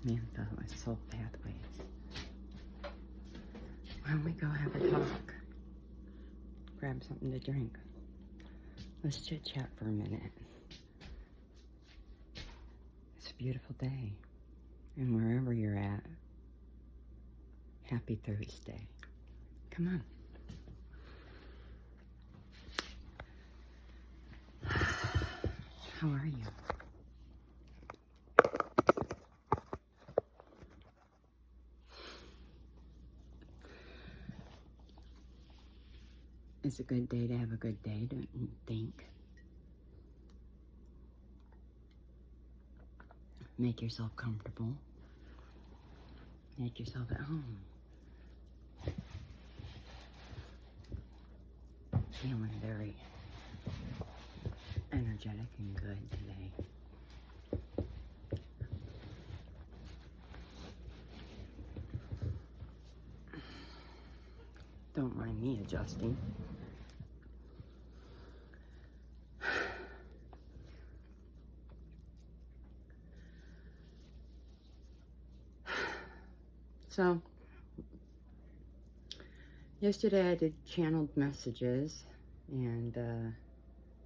Samantha with Soul Pathways. Why don't we go have a talk? Grab something to drink. Let's chit chat for a minute. It's a beautiful day. And wherever you're at, happy Thursday. Come on. How are you? It's a good day to have a good day, don't you think? Make yourself comfortable. Make yourself at home. Feeling very energetic and good today. Don't mind me adjusting. So, yesterday I did channeled messages, and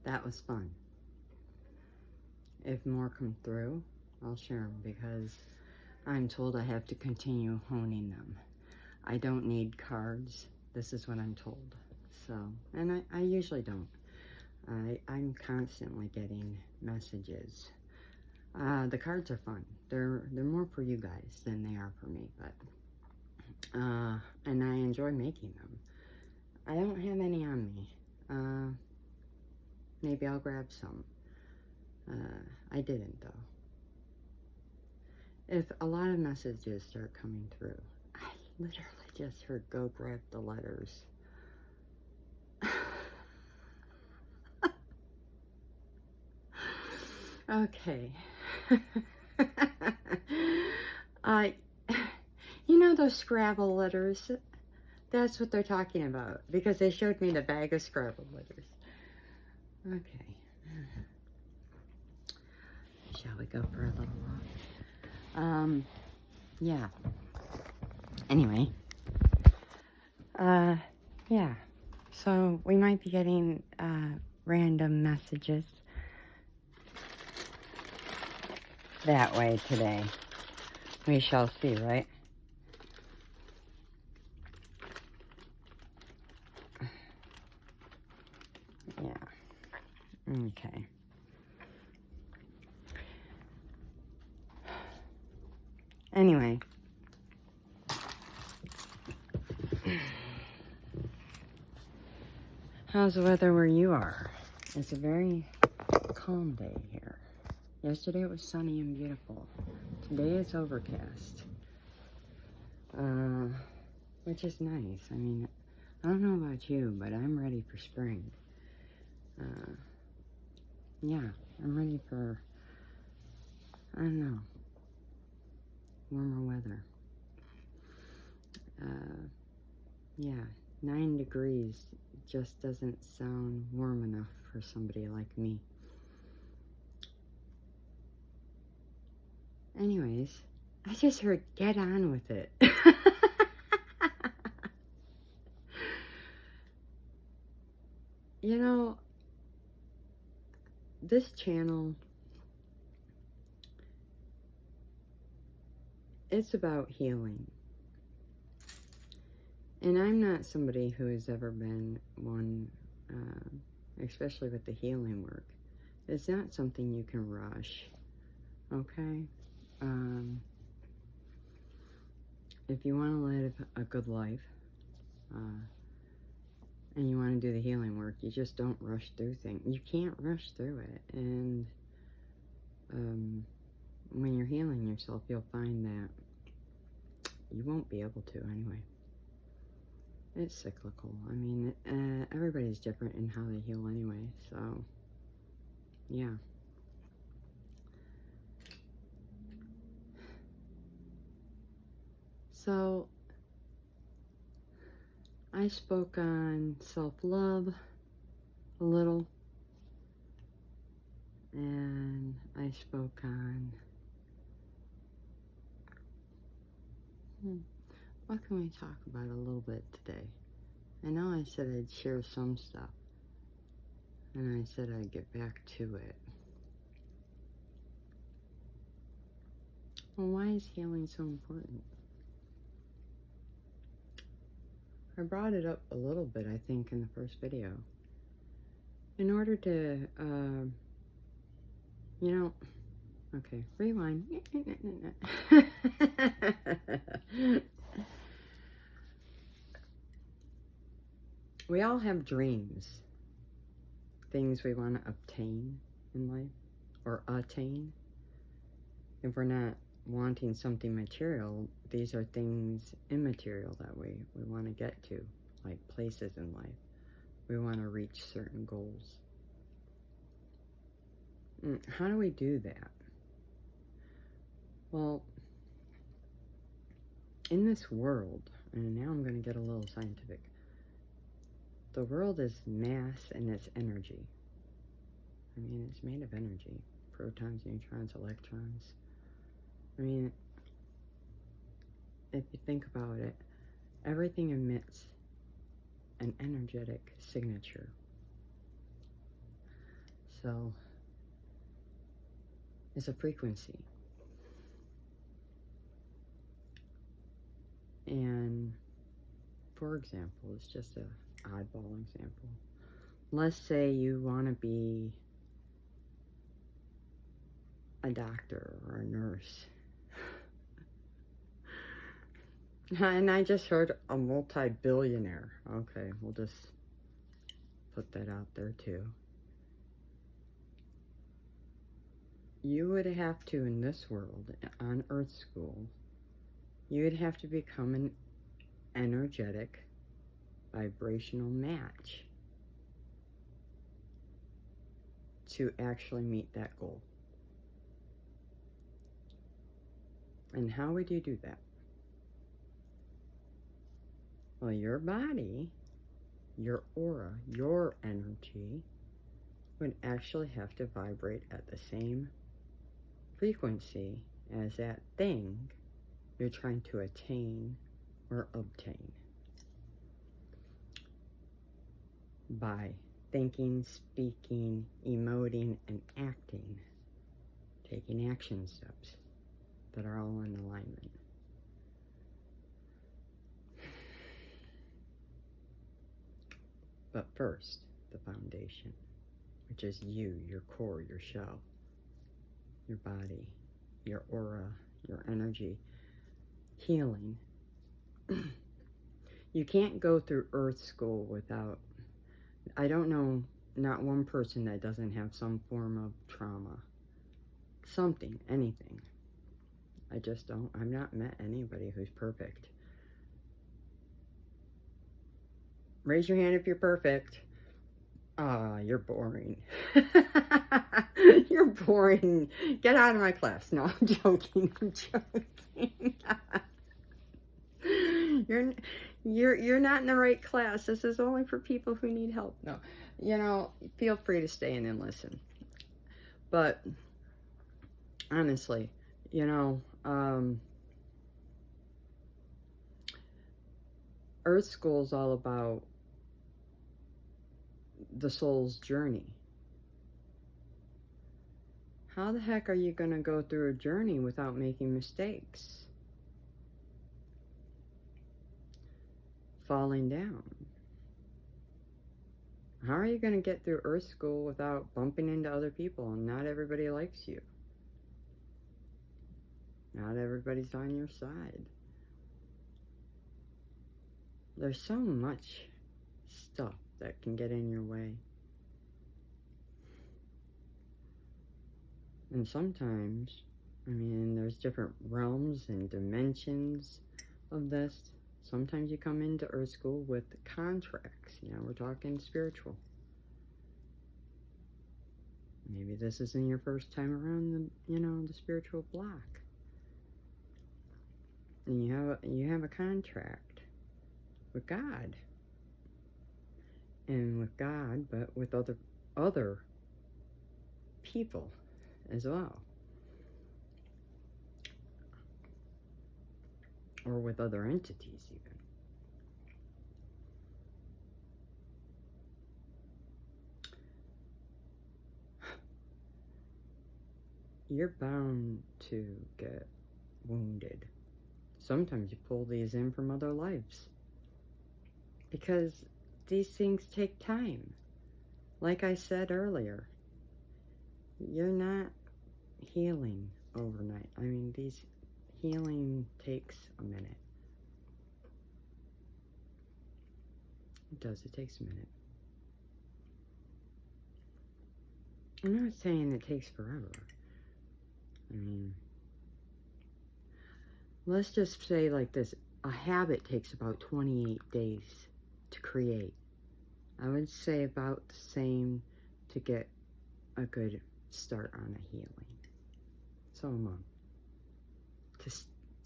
that was fun. If more come through, I'll share them, because I'm told I have to continue honing them. I don't need cards. This is what I'm told. So, and I usually don't. I'm constantly getting messages. The cards are fun. They're more for you guys than they are for me, but and I enjoy making them. I don't have any on me. Maybe I'll grab some. I didn't, though. If a lot of messages start coming through, I literally just heard go grab the letters. Okay. You know those Scrabble letters? That's what they're talking about, because they showed me the bag of Scrabble letters. Okay. Shall we go for a little walk? Yeah. Anyway. Yeah. So we might be getting, random messages that way today. We shall see, right? Yeah. Okay. Anyway. How's the weather where you are? It's a very calm day here. Yesterday it was sunny and beautiful. Today it's overcast. Which is nice. I mean, I don't know about you, but I'm ready for spring. Yeah, I'm ready for, I don't know, warmer weather. Yeah, 9 degrees just doesn't sound warm enough for somebody like me. Anyways, I just heard get on with it. You know, this channel, it's about healing. And I'm not somebody who has ever been one, especially with the healing work. It's not something you can rush, okay? If you want to live a good life, and you want to do the healing work, you just don't rush through things. You can't rush through it. And when you're healing yourself, you'll find that you won't be able to anyway. It's cyclical. I mean, everybody's different in how they heal anyway, so yeah. So I spoke on self-love a little, and I spoke on What can we talk about a little bit today? I know I said I'd share some stuff, and I said I'd get back to it. Well, why is healing so important? I brought it up a little bit, I think, in the first video. In order to, okay, rewind. We all have dreams, things we want to obtain in life, or attain. If we're not wanting something material, these are things immaterial that we want to get to, like places in life. We want to reach certain goals. How do we do that? Well, in this world, and now I'm going to get a little scientific, the world is mass and it's energy. I mean, it's made of energy. Protons, neutrons, electrons. I mean, if you think about it, everything emits an energetic signature. So, it's a frequency. And, for example, it's just an oddball example. Let's say you want to be a doctor or a nurse. And I just heard a multi-billionaire. Okay, we'll just put that out there too. You would have to, in this world, on Earth School, you would have to become an energetic, vibrational match to actually meet that goal. And how would you do that? Well, your body, your aura, your energy would actually have to vibrate at the same frequency as that thing you're trying to attain or obtain. By thinking, speaking, emoting, and acting, taking action steps that are all in alignment. But first, the foundation, which is you, your core, your shell, your body, your aura, your energy, healing. You can't go through Earth School without, I don't know, not one person that doesn't have some form of trauma. Something, anything. I just don't, I've not met anybody who's perfect. Raise your hand if you're perfect. You're boring. You're boring. Get out of my class. No, I'm joking. I'm joking. You're not in the right class. This is only for people who need help. No, feel free to stay in and listen. But honestly, Earth School is all about the soul's journey. How the heck are you going to go through a journey without making mistakes? Falling down. How are you going to get through Earth School without bumping into other people and not everybody likes you? Not everybody's on your side. There's so much stuff that can get in your way. And sometimes, there's different realms and dimensions of this. Sometimes you come into Earth School with contracts. We're talking spiritual. Maybe this isn't your first time around the spiritual block. And you have a contract with God. And with God, but with other people as well. or with other entities even. You're bound to get wounded. Sometimes you pull these in from other lives, because these things take time. Like I said earlier, you're not healing overnight. I mean, healing takes a minute. It does. It takes a minute. I'm not saying it takes forever. I mean, let's just say like this. A habit takes about 28 days to create. I would say about the same to get a good start on a healing. So a month.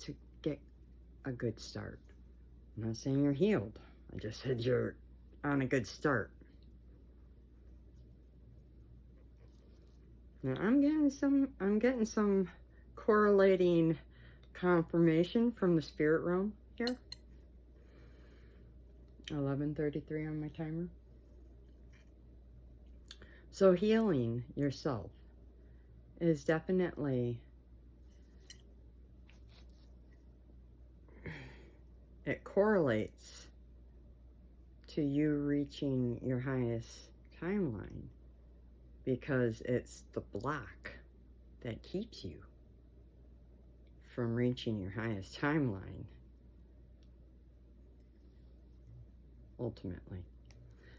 To get a good start. I'm not saying you're healed. I just said you're on a good start. Now I'm getting some correlating confirmation from the spirit realm here. 11:33 on my timer. So healing yourself is definitely, it correlates to you reaching your highest timeline, because it's the block that keeps you from reaching your highest timeline ultimately.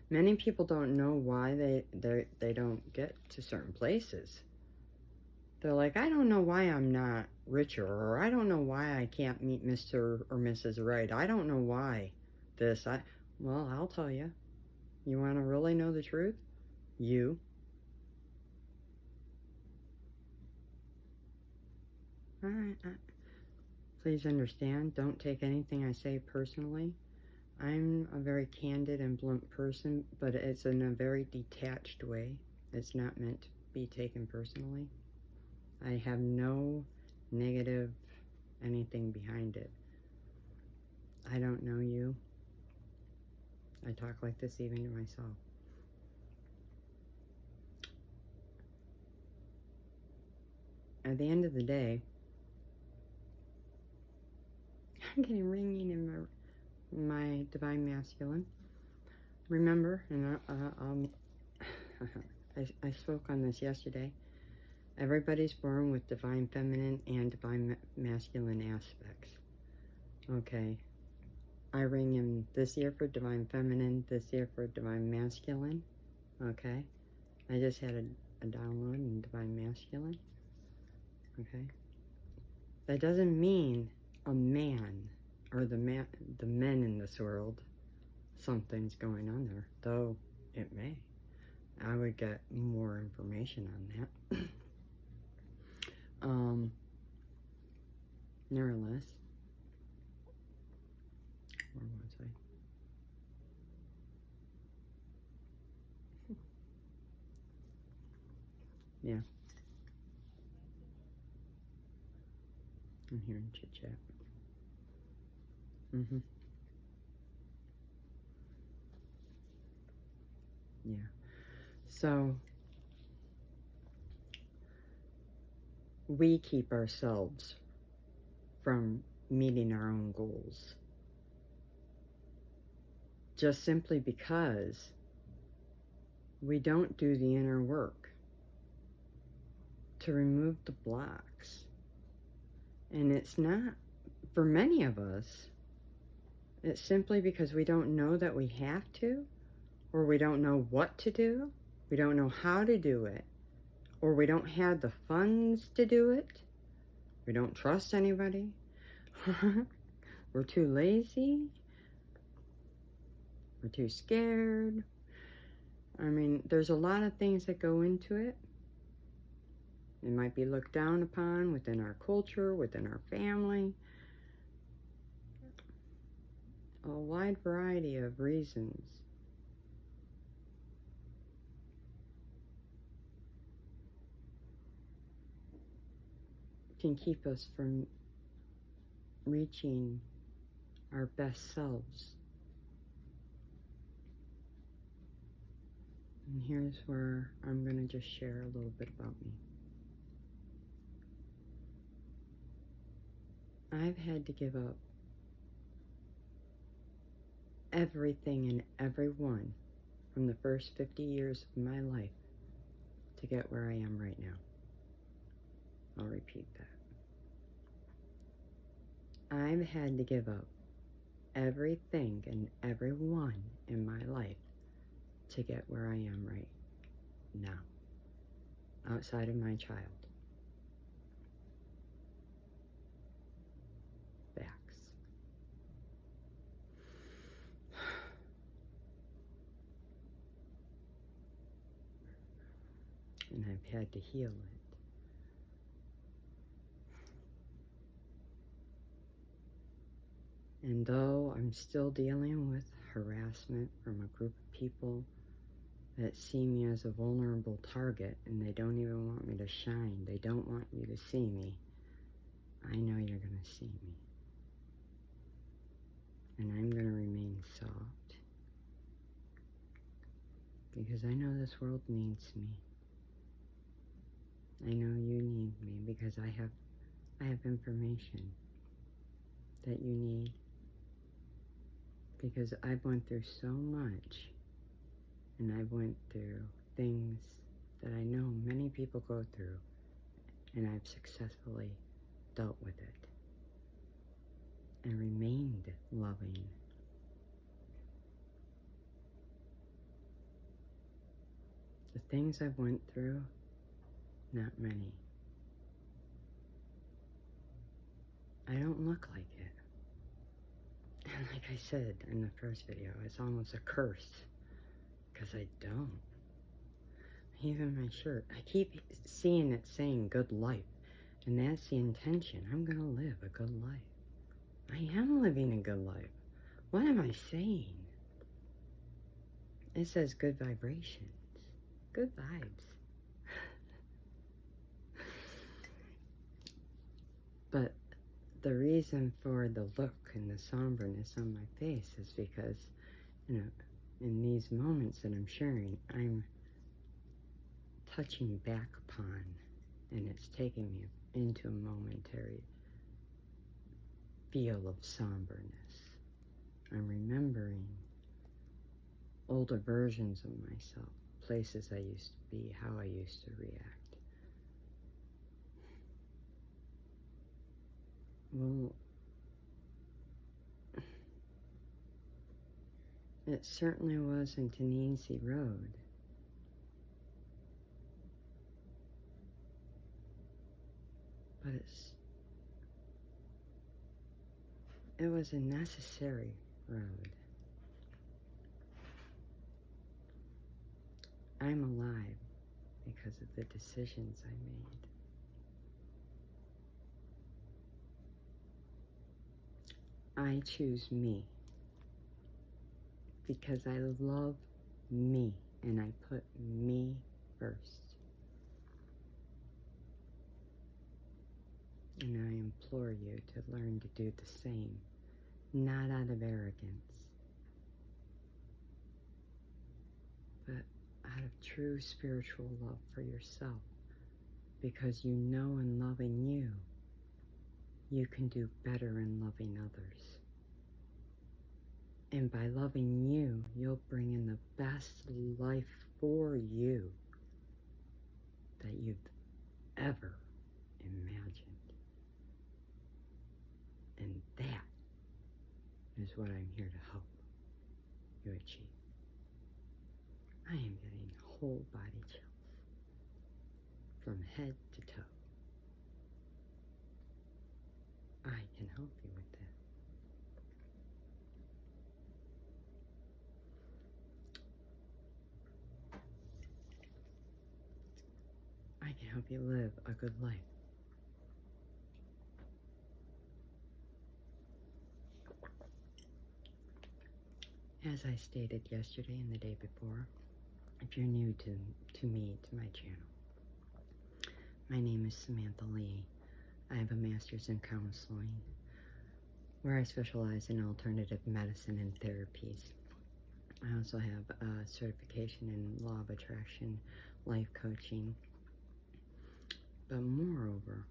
Many people don't know why they don't get to certain places. They're like, I don't know why I'm not richer, or I don't know why I can't meet Mr. or Mrs. Right. I don't know why this. Well, I'll tell you. You want to really know the truth? You. All right. Please understand, don't take anything I say personally. I'm a very candid and blunt person, but it's in a very detached way. It's not meant to be taken personally. I have no negative anything behind it. I don't know you. I talk like this even to myself. At the end of the day, I'm getting ringing in my divine masculine. Remember, and I spoke on this yesterday. Everybody's born with divine feminine and divine masculine aspects. Okay. I ring in this year for divine feminine, this year for divine masculine. Okay. I just had a download in divine masculine. Okay. That doesn't mean a man or the men in this world, something's going on there, though it may. I would get more information on that. Nevertheless, where was I? Yeah. I'm hearing chit chat. Yeah. So, we keep ourselves from meeting our own goals just simply because we don't do the inner work to remove the blocks. And it's not, for many of us, it's simply because we don't know that we have to, or we don't know what to do, we don't know how to do it, or we don't have the funds to do it, we don't trust anybody, we're too lazy, we're too scared. I mean, there's a lot of things that go into it. It might be looked down upon within our culture, within our family. A wide variety of reasons. Can keep us from reaching our best selves. And here's where I'm going to just share a little bit about me. I've had to give up everything and everyone from the first 50 years of my life to get where I am right now. I'll repeat that. I've had to give up everything and everyone in my life to get where I am right now, outside of my child. Facts. And I've had to heal it. And though I'm still dealing with harassment from a group of people that see me as a vulnerable target, and they don't even want me to shine, they don't want you to see me, I know you're going to see me. And I'm going to remain soft, because I know this world needs me. I know you need me, because I have information that you need, because I've went through so much, and I've went through things that I know many people go through, and I've successfully dealt with it and remained loving. The things I've went through, not many. I don't look like it. And like I said in the first video, it's almost a curse, because I don't. Even my shirt, I keep seeing it saying good life, and that's the intention. I'm gonna live a good life. I am living a good life. What am I saying? It says good vibrations, good vibes. But the reason for the look and the somberness on my face is because, in these moments that I'm sharing, I'm touching back upon, and it's taking me into a momentary feel of somberness. I'm remembering older versions of myself, places I used to be, how I used to react. Well, it certainly wasn't an easy road. But it was a necessary road. I'm alive because of the decisions I made. I choose me because I love me, and I put me first. And I implore you to learn to do the same, not out of arrogance, but out of true spiritual love for yourself, because you know in loving you, you can do better in loving others. And by loving you, you'll bring in the best life for you that you've ever imagined. And that is what I'm here to help you achieve. I am getting whole body chills from head to toe. I can help you with that. I can help you live a good life. As I stated yesterday and the day before, if you're new to my channel, my name is Samantha Lee. I have a master's in counseling. where I specialize in alternative medicine and therapies. I also have a certification in law of attraction, life coaching, but moreover,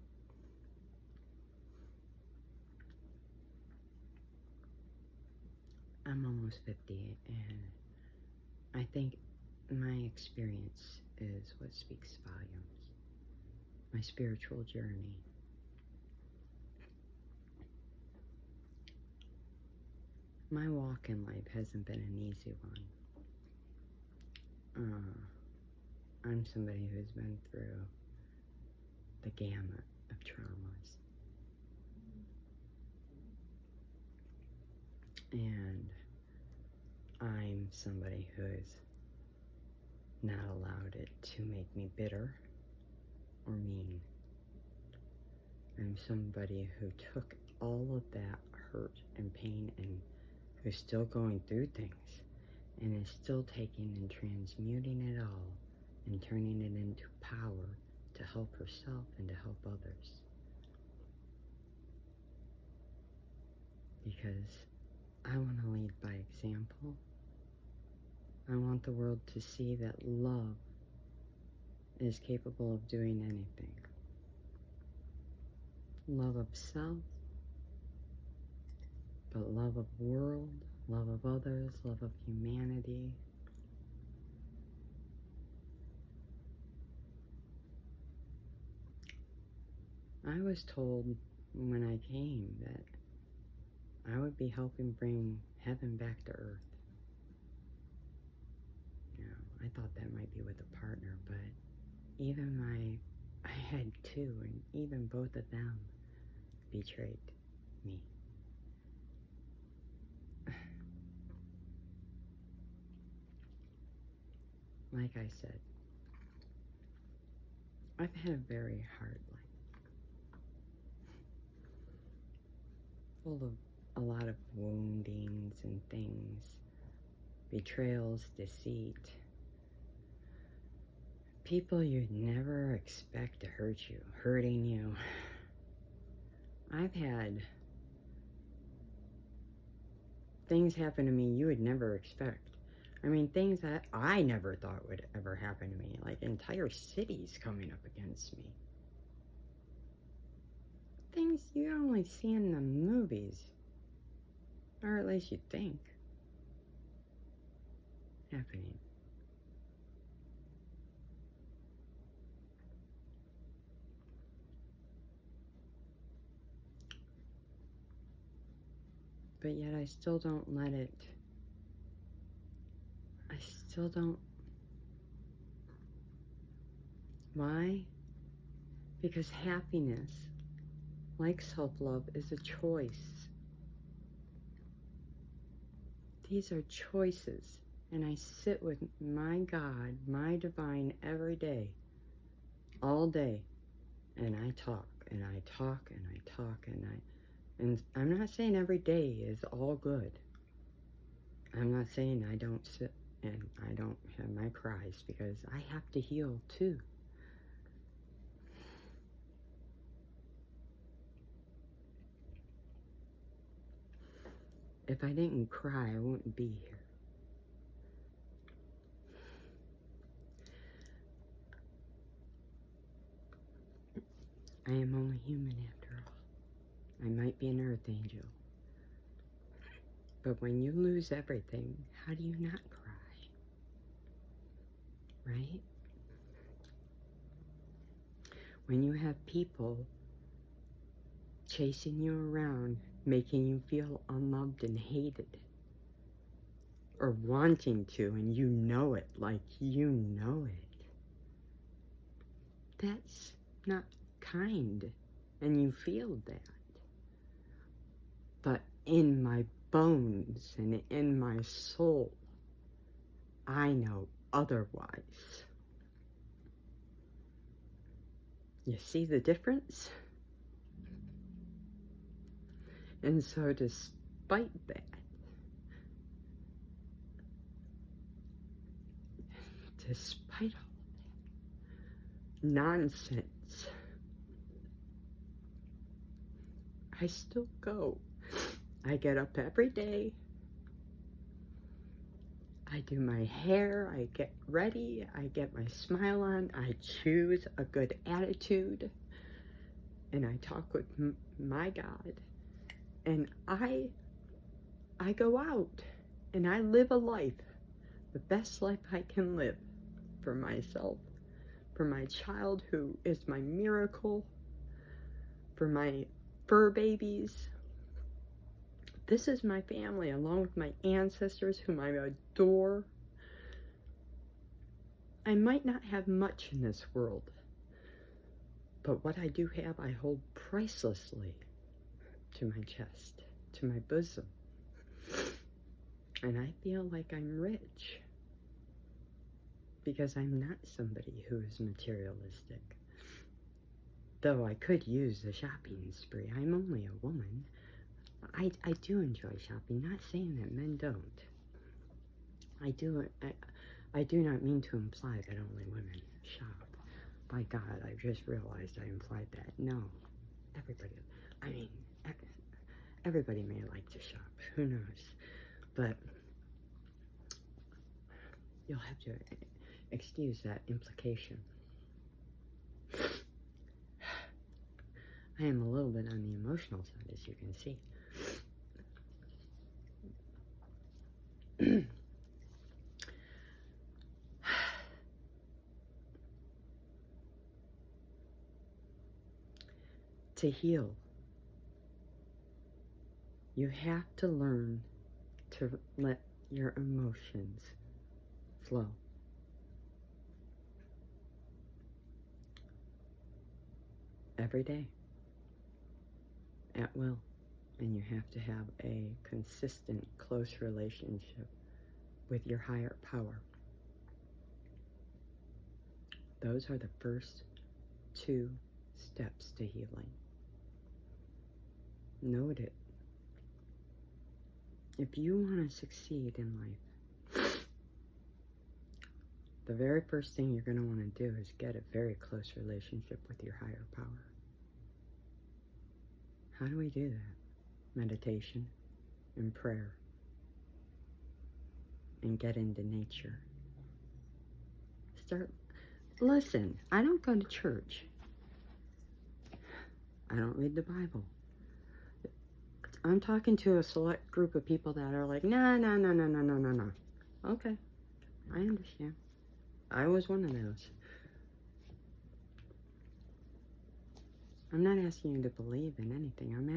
I'm almost 50, and I think my experience is what speaks volumes. My spiritual journey. My walk in life hasn't been an easy one. I'm somebody who's been through the gamut of traumas. And I'm somebody who's not allowed it to make me bitter or mean. I'm somebody who took all of that hurt and pain and who's still going through things and is still taking and transmuting it all and turning it into power to help herself and to help others. Because I want to lead by example. I want the world to see that love is capable of doing anything. Love of self, but love of world, love of others, love of humanity. I was told when I came that I would be helping bring heaven back to earth. You know, I thought that might be with a partner, but even I had two, and even both of them betrayed me. Like I said, I've had a very hard life, full of a lot of woundings and things, betrayals, deceit, people you'd never expect to hurt you, hurting you. I've had things happen to me you would never expect. I mean, things that I never thought would ever happen to me, like entire cities coming up against me. Things you only see in the movies, or at least you think, happening. But yet I still don't let it, why? Because happiness, like self-love, is a choice. These are choices, and I sit with my God, my divine, every day, all day, and I talk, and I talk, and I talk, and I'm not saying every day is all good. I'm not saying I don't sit and I don't have my cries, because I have to heal too. If I didn't cry, I wouldn't be here. I am only human after all. I might be an earth angel. But when you lose everything, how do you not cry? Right? When you have people chasing you around, making you feel unloved and hated, or wanting to, and you know it, like you know it, that's not kind, and you feel that. But in my bones and in my soul, I know otherwise. You see the difference? And so despite that, despite all that nonsense, I still go. I get up every day. I do my hair, I get ready, I get my smile on, I choose a good attitude, and I talk with my God, and I go out, and I live a life, the best life I can live for myself, for my child who is my miracle, for my fur babies. This is my family, along with my ancestors whom I adore. I might not have much in this world, but what I do have, I hold pricelessly to my chest, to my bosom. And I feel like I'm rich because I'm not somebody who is materialistic. Though I could use a shopping spree. I'm only a woman. I do enjoy shopping, not saying that men don't. I do not mean to imply that only women shop. By God, I just realized I implied that. No, everybody may like to shop, who knows, but you'll have to excuse that implication. I am a little bit on the emotional side, as you can see. To heal, you have to learn to let your emotions flow. Every day, at will. And you have to have a consistent, close relationship with your higher power. Those are the first 2 steps to healing. Note it. If you want to succeed in life, the very first thing you're going to want to do is get a very close relationship with your higher power. How do we do that? Meditation and prayer. And get into nature. Listen, I don't go to church. I don't read the Bible. I'm talking to a select group of people that are like, no. Okay, I understand. I was one of those. I'm not asking you to believe in anything. I'm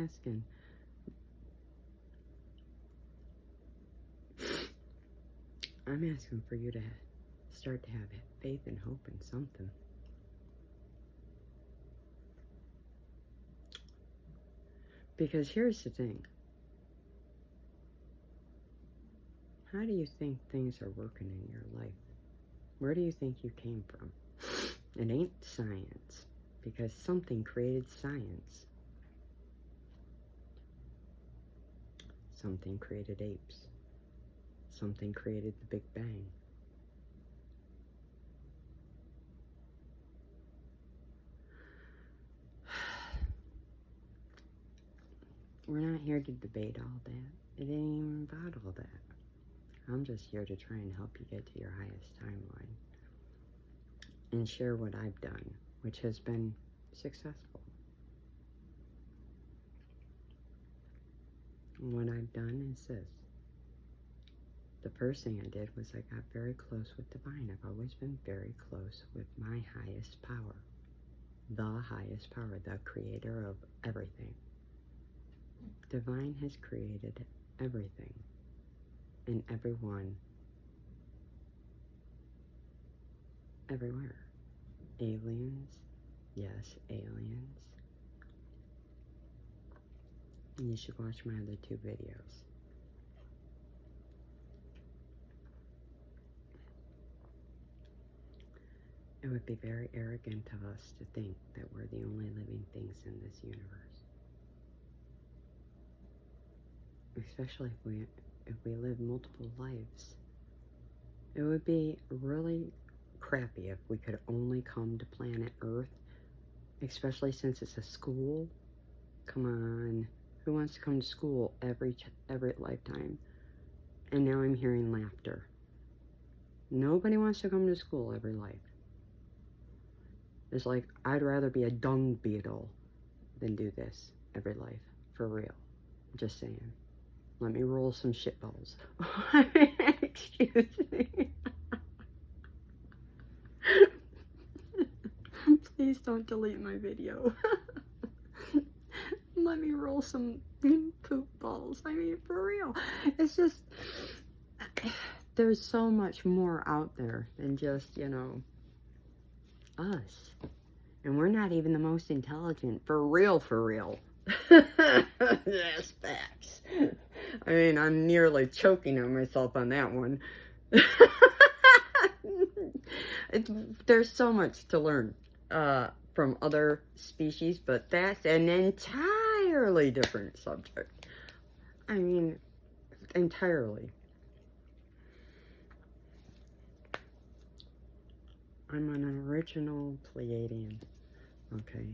asking for you to start to have faith and hope in something. Because here's the thing. How do you think things are working in your life? Where do you think you came from? It ain't science, because something created science. Something created apes. Something created the Big Bang. We're not here to debate all that. It ain't even about all that. I'm just here to try and help you get to your highest timeline and share what I've done, which has been successful. And what I've done is this. The first thing I did was I got very close with Divine. I've always been very close with my highest power. The highest power, the creator of everything. Divine has created everything and everyone, everywhere. Aliens, yes, aliens. And you should watch my other 2 videos. It would be very arrogant of us to think that we're the only living things in this universe. Especially if we live multiple lives. It would be really crappy if we could only come to planet Earth, especially since it's a school. Come on, who wants to come to school every lifetime. And now I'm hearing laughter. Nobody wants to come to school every life. It's like, I'd rather be a dung beetle than do this every life. For real. Just saying. Let me roll some shitballs. Excuse me. Please don't delete my video. Let me roll some poop balls. I mean, for real. It's just, there's so much more out there than just, you know, us. And we're not even the most intelligent. For real, for real. That's facts. I mean, I'm nearly choking on myself on that one. There's so much to learn from other species, but that's an entirely different subject. I mean, entirely. I'm an original Pleiadian. Okay.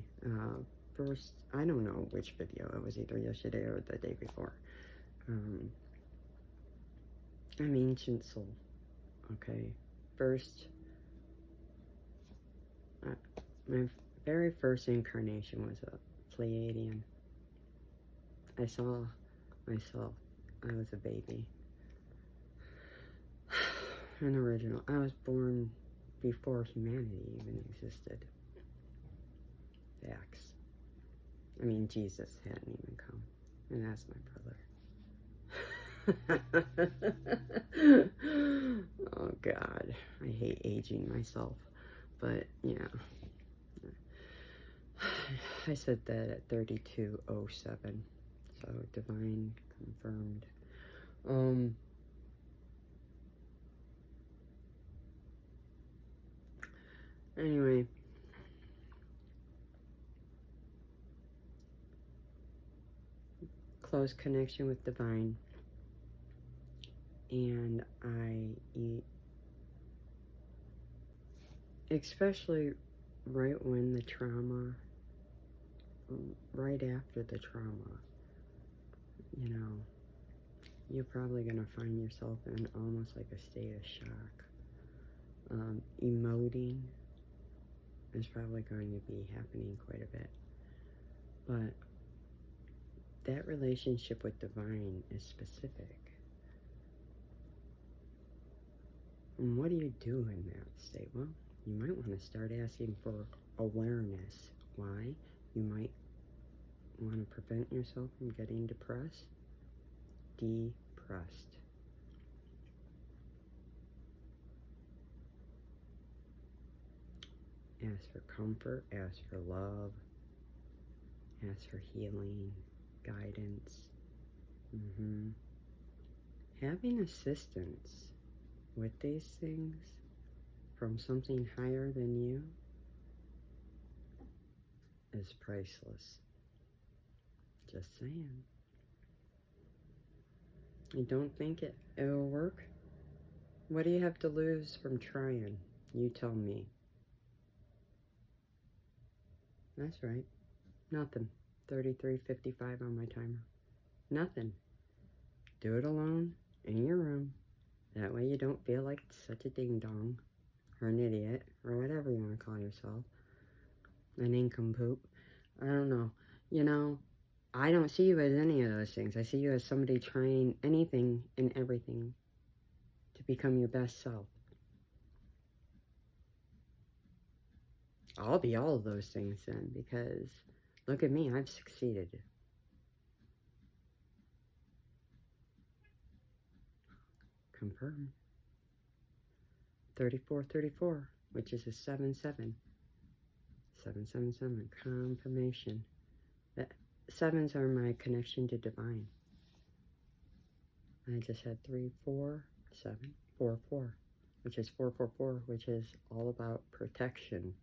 First, I don't know which video. It was either yesterday or the day before. I'm ancient soul. Okay. First, my very first incarnation was a Pleiadian. I saw myself. I was a baby. An original. I was born before humanity even existed. Facts. I mean, Jesus hadn't even come. And that's my brother. Oh, God. I hate aging myself. But, yeah. I said that at 32:07. So, divine confirmed. Anyway. Close connection with divine. And especially right when the trauma, right after the trauma, you know, you're probably going to find yourself in almost like a state of shock. Emoting is probably going to be happening quite a bit. But that relationship with divine is specific. And what do you do in that state? Well, you might want to start asking for awareness. Why? You might want to prevent yourself from getting depressed. Depressed. Ask for comfort, ask for love, ask for healing, guidance. Having assistance with these things from something higher than you is priceless. Just saying. You don't think it'll work? What do you have to lose from trying? You tell me. That's right. Nothing. 33:55 on my timer. Nothing. Do it alone, in your room. That way you don't feel like such a ding-dong, or an idiot, or whatever you want to call yourself. An nincompoop. I don't know. You know, I don't see you as any of those things. I see you as somebody trying anything and everything to become your best self. I'll be all of those things then, because look at me, I've succeeded. Confirm. 3434, which is a 7-7. 777, confirmation. That 7s are my connection to divine. I just had 34744, which is 444, which is all about protection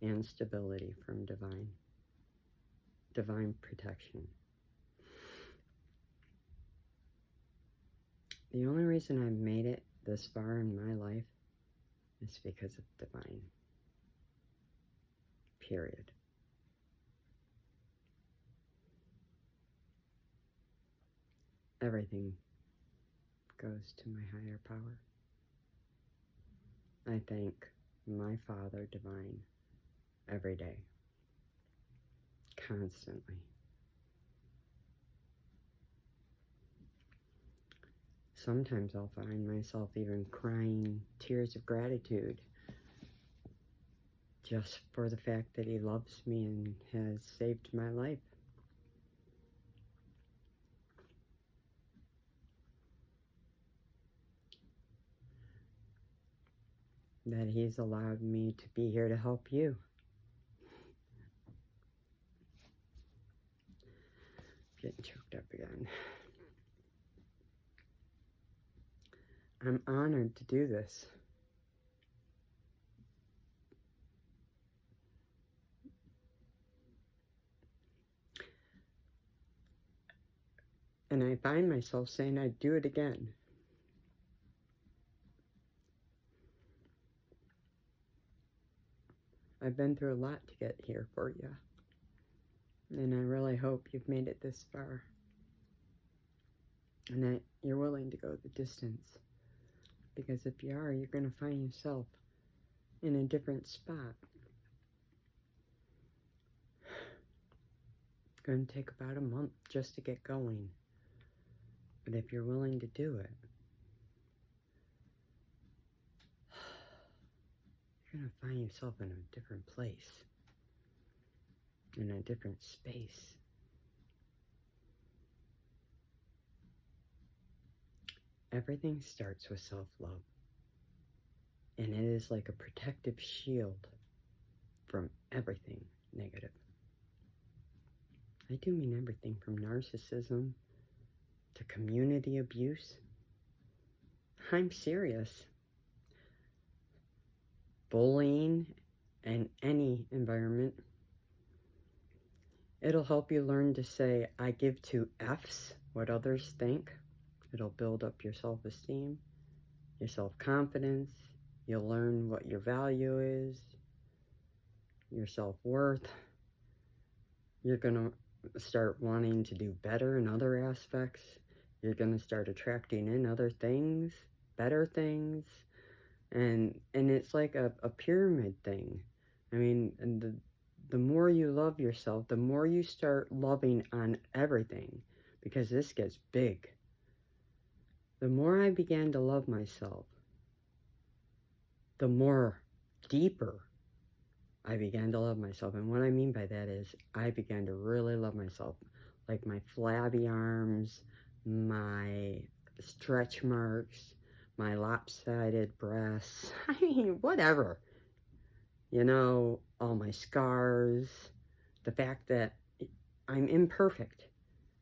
and stability from divine protection. The only reason I've made it this far in my life is because of divine. Period. everything goes to my higher power. I thank my Father Divine every day, constantly. Sometimes I'll find myself even crying tears of gratitude just for the fact that he loves me and has saved my life. That he's allowed me to be here to help you. Getting choked up again. I'm honored to do this. And I find myself saying I'd do it again. I've been through a lot to get here for you. And I really hope you've made it this far. And that you're willing to go the distance. Because if you are, you're going to find yourself in a different spot. It's going to take about a month just to get going. But if you're willing to do it, you're going to find yourself in a different place. In a different space. Everything starts with self-love. And it is like a protective shield from everything negative. I do mean everything from narcissism to community abuse. I'm serious. Bullying in any environment. It'll help you learn to say, I give two F's, what others think. It'll build up your self-esteem, your self-confidence. You'll learn what your value is, your self-worth. You're going to start wanting to do better in other aspects. You're going to start attracting in other things, better things. And it's like a pyramid thing. I mean, and the more you love yourself, the more you start loving on everything, because this gets big. The more I began to love myself, the more deeper I began to love myself. And what I mean by that is I began to really love myself. Like my flabby arms, my stretch marks, my lopsided breasts. I mean, whatever. You know, all my scars. The fact that I'm imperfect.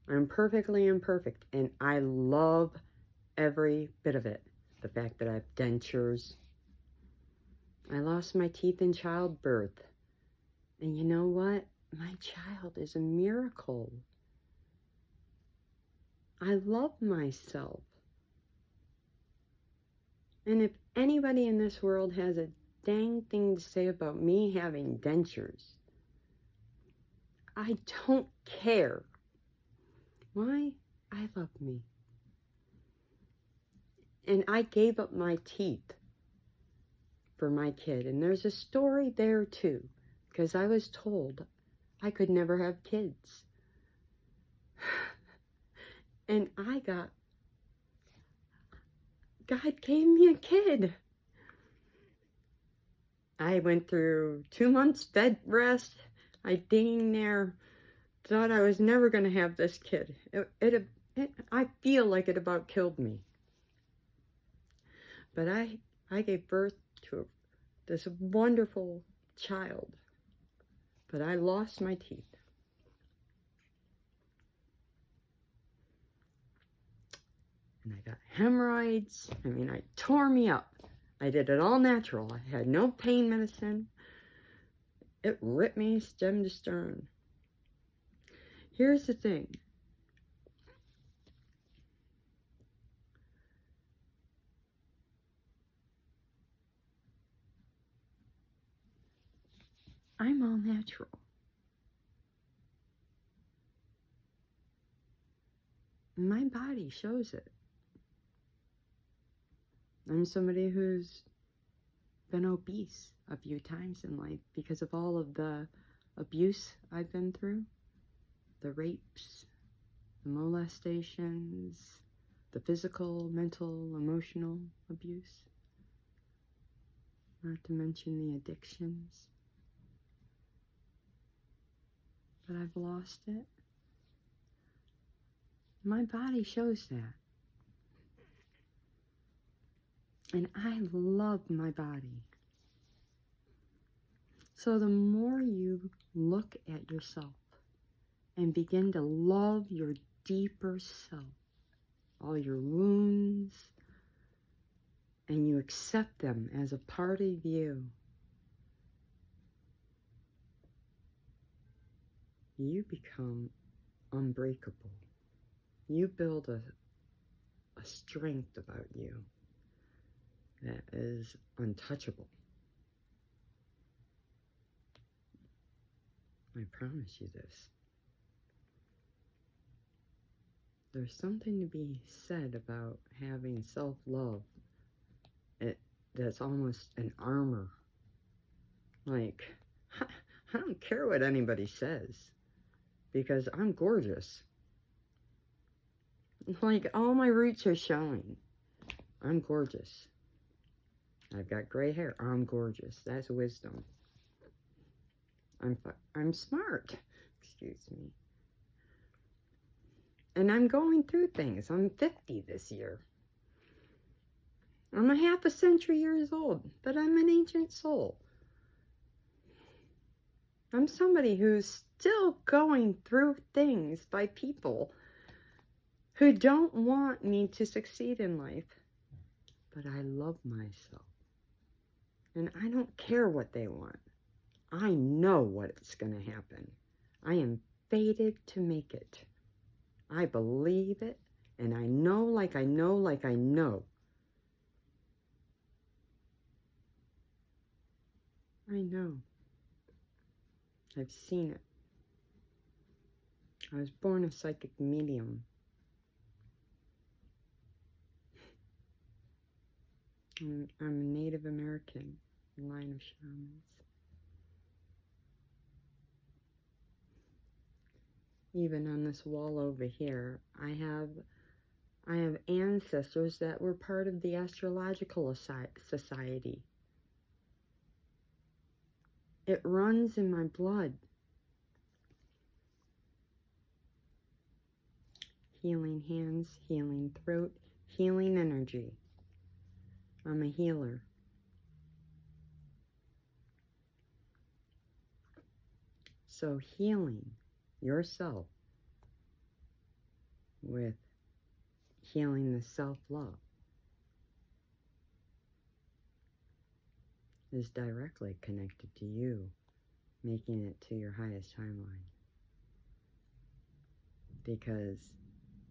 I'm perfectly imperfect. And I love every bit of it. The fact that I have dentures. I lost my teeth in childbirth. And you know what? My child is a miracle. I love myself. And if anybody in this world has a dang thing to say about me having dentures, I don't care. Why? I love me. And I gave up my teeth for my kid. And there's a story there too, because I was told I could never have kids. And God gave me a kid. I went through 2 months bed rest. I dang near thought I was never going to have this kid. I feel like it about killed me. But I gave birth to this wonderful child. But I lost my teeth. And I got hemorrhoids. I mean, it tore me up. I did it all natural. I had no pain medicine. It ripped me stem to stern. Here's the thing. I'm all natural. My body shows it. I'm somebody who's been obese a few times in life because of all of the abuse I've been through. The rapes, the molestations, the physical, mental, emotional abuse. Not to mention the addictions. But I've lost it. My body shows that. And I love my body. So the more you look at yourself and begin to love your deeper self, all your wounds, and you accept them as a part of you, you become unbreakable. You build a strength about you that is untouchable. I promise you this. There's something to be said about having self-love that's almost an armor. Like, I don't care what anybody says, because I'm gorgeous. Like, all my roots are showing. I'm gorgeous. I've got gray hair. I'm gorgeous. That's wisdom. I'm smart. Excuse me. And I'm going through things. I'm 50 this year. I'm a half a century years old, but I'm an ancient soul. I'm somebody who's still going through things by people who don't want me to succeed in life. But I love myself. And I don't care what they want. I know what's going to happen. I am fated to make it. I believe it, and I know like I know like I know. I know. I've seen it. I was born a psychic medium. I'm a Native American line of shamans. Even on this wall over here, I have ancestors that were part of the Astrological Society. It runs in my blood. Healing hands, healing throat, healing energy. I'm a healer. So healing yourself with healing the self-love is directly connected to you making it to your highest timeline. Because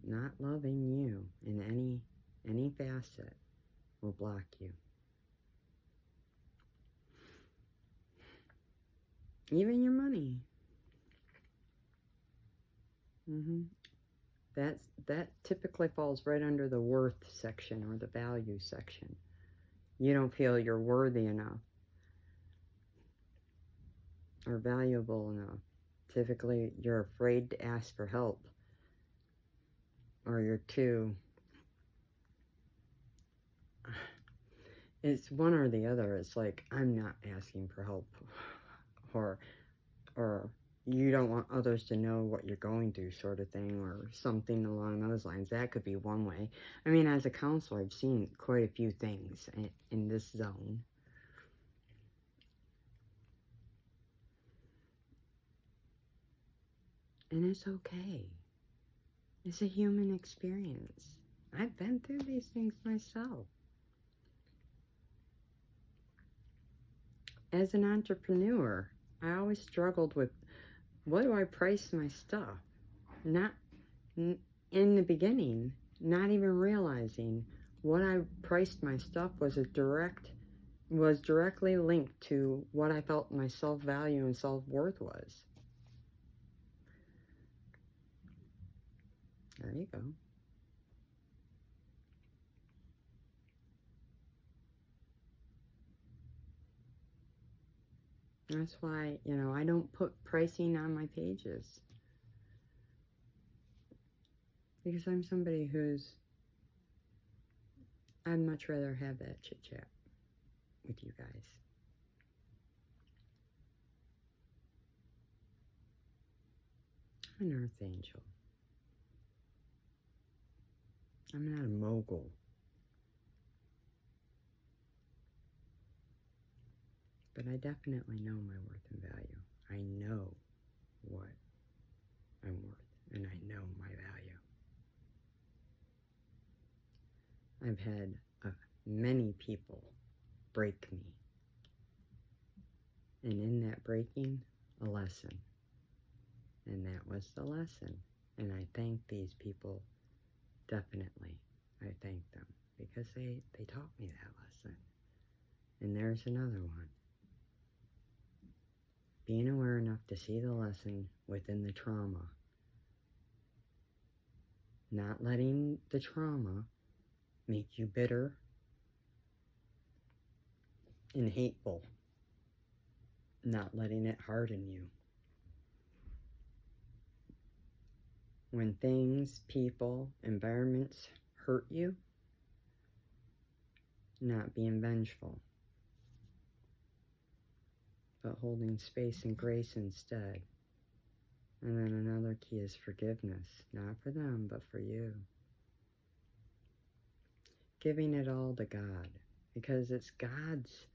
not loving you in any facet will block you. Even your money. That typically falls right under the worth section or the value section. You don't feel you're worthy enough or valuable enough. Typically, you're afraid to ask for help, or you're too. It's one or the other. It's like, I'm not asking for help, or you don't want others to know what you're going through, sort of thing, or something along those lines. That could be one way. I mean, as a counselor, I've seen quite a few things in this zone. And it's okay. It's a human experience. I've been through these things myself. As an entrepreneur, I always struggled with, what do I price my stuff? Not in the beginning, not even realizing what I priced my stuff was directly linked to what I felt my self-value and self-worth was. There you go. That's why, you know, I don't put pricing on my pages. Because I'm somebody who's, I'd much rather have that chit chat with you guys. I'm an earth angel. I'm not a mogul. But I definitely know my worth and value. I know what I'm worth, and I know my value. I've had many people break me. And in that breaking, a lesson. And that was the lesson. And I thank these people, definitely. I thank them because they taught me that lesson. And there's another one. Being aware enough to see the lesson within the trauma. Not letting the trauma make you bitter and hateful. Not letting it harden you. When things, people, environments hurt you, not being vengeful, but holding space and grace instead. And then another key is forgiveness, not for them, but for you. Giving it all to God, because it's God's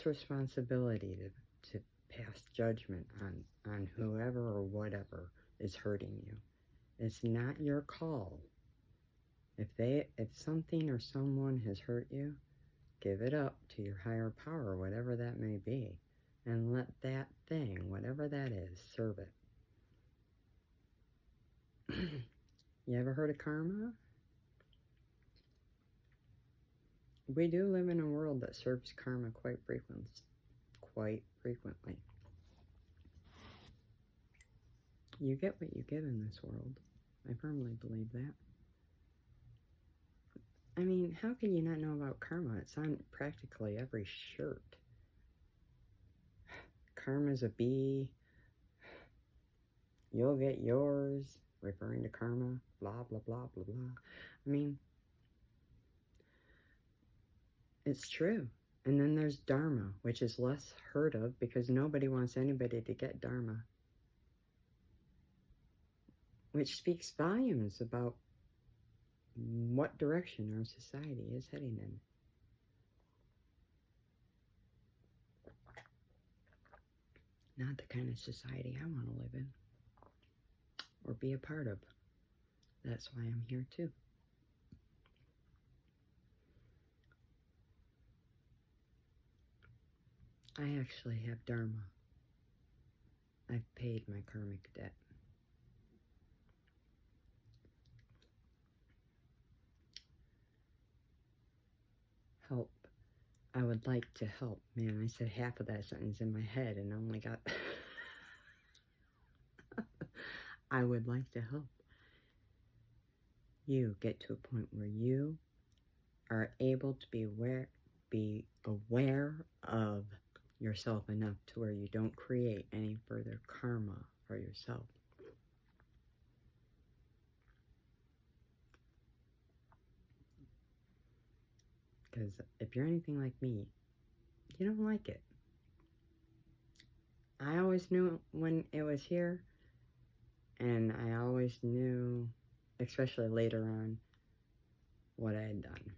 responsibility to pass judgment on whoever or whatever is hurting you. It's not your call. If something or someone has hurt you, give it up to your higher power, whatever that may be, and let that thing, whatever that is, serve it. You ever heard of karma? We do live in a world that serves karma quite frequently. You get what you get in this world. I firmly believe that. I mean, how can you not know about karma? It's on practically every shirt. Karma's a bee. You'll get yours, referring to karma, blah, blah, blah, blah, blah. I mean, it's true. And then there's dharma, which is less heard of because nobody wants anybody to get dharma. Which speaks volumes about what direction our society is heading in. Not the kind of society I want to live in or be a part of. That's why I'm here too. I actually have dharma. I've paid my karmic debt. Help. I would like to help. Man, I said half of that sentence in my head and only got... I would like to help you get to a point where you are able to be aware of yourself enough to where you don't create any further karma for yourself. Because if you're anything like me, you don't like it. I always knew when it was here, and I always knew, especially later on, what I had done.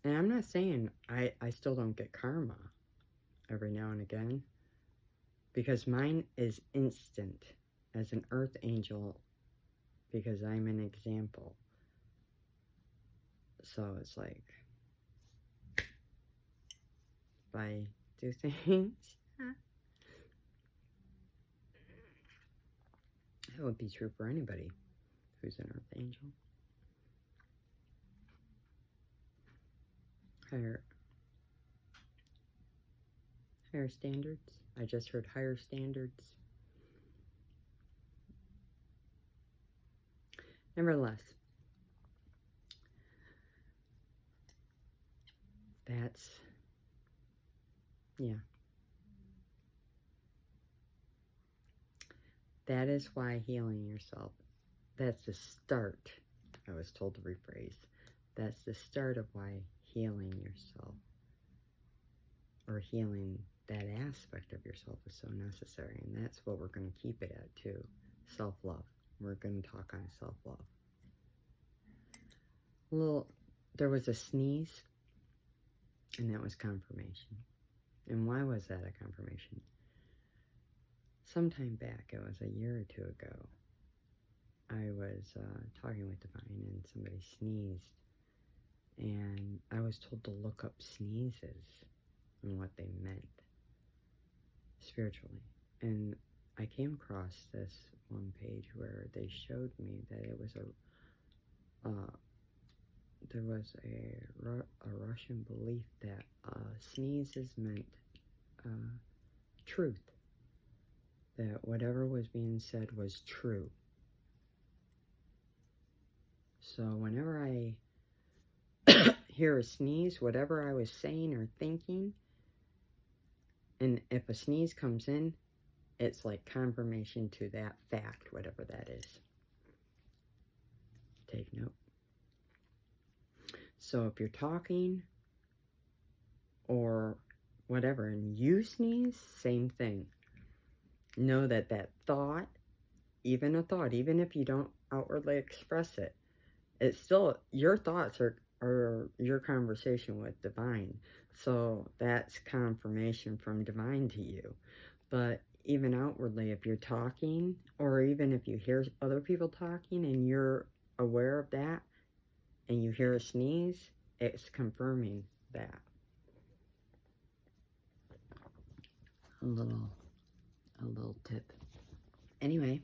And I'm not saying I still don't get karma every now and again, because mine is instant as an earth angel, because I'm an example. So it's like, if I do things, that would be true for anybody who's an earth angel. Higher standards. I just heard higher standards. Nevertheless, That's, yeah. That is why healing yourself, that's the start. I was told to rephrase. That's the start of why healing yourself, or healing that aspect of yourself, is so necessary. And that's what we're going to keep it at too. Self-love. We're going to talk on self-love. There was a sneeze, and that was confirmation. And why was that a confirmation? Sometime back, it was a year or two ago, I was talking with Divine, and somebody sneezed, and I was told to look up sneezes and what they meant spiritually. And I came across this one page where they showed me that it was there was a Russian belief that sneezes meant truth, that whatever was being said was true. So whenever I hear a sneeze, whatever I was saying or thinking, and if a sneeze comes in, it's like confirmation to that fact, whatever that is. Take note. So if you're talking or whatever and you sneeze, same thing. Know that that thought, even a thought, even if you don't outwardly express it, it's still, your thoughts are your conversation with Divine. So that's confirmation from Divine to you. But even outwardly, if you're talking, or even if you hear other people talking and you're aware of that, and you hear a sneeze, it's confirming that. A little tip. Anyway,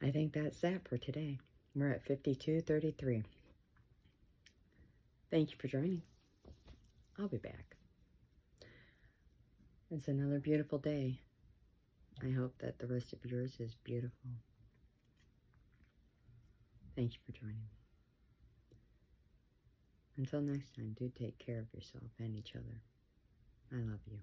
I think that's that for today. We're at 52:33. Thank you for joining. I'll be back. It's another beautiful day. I hope that the rest of yours is beautiful. Thank you for joining. Until next time, do take care of yourself and each other. I love you.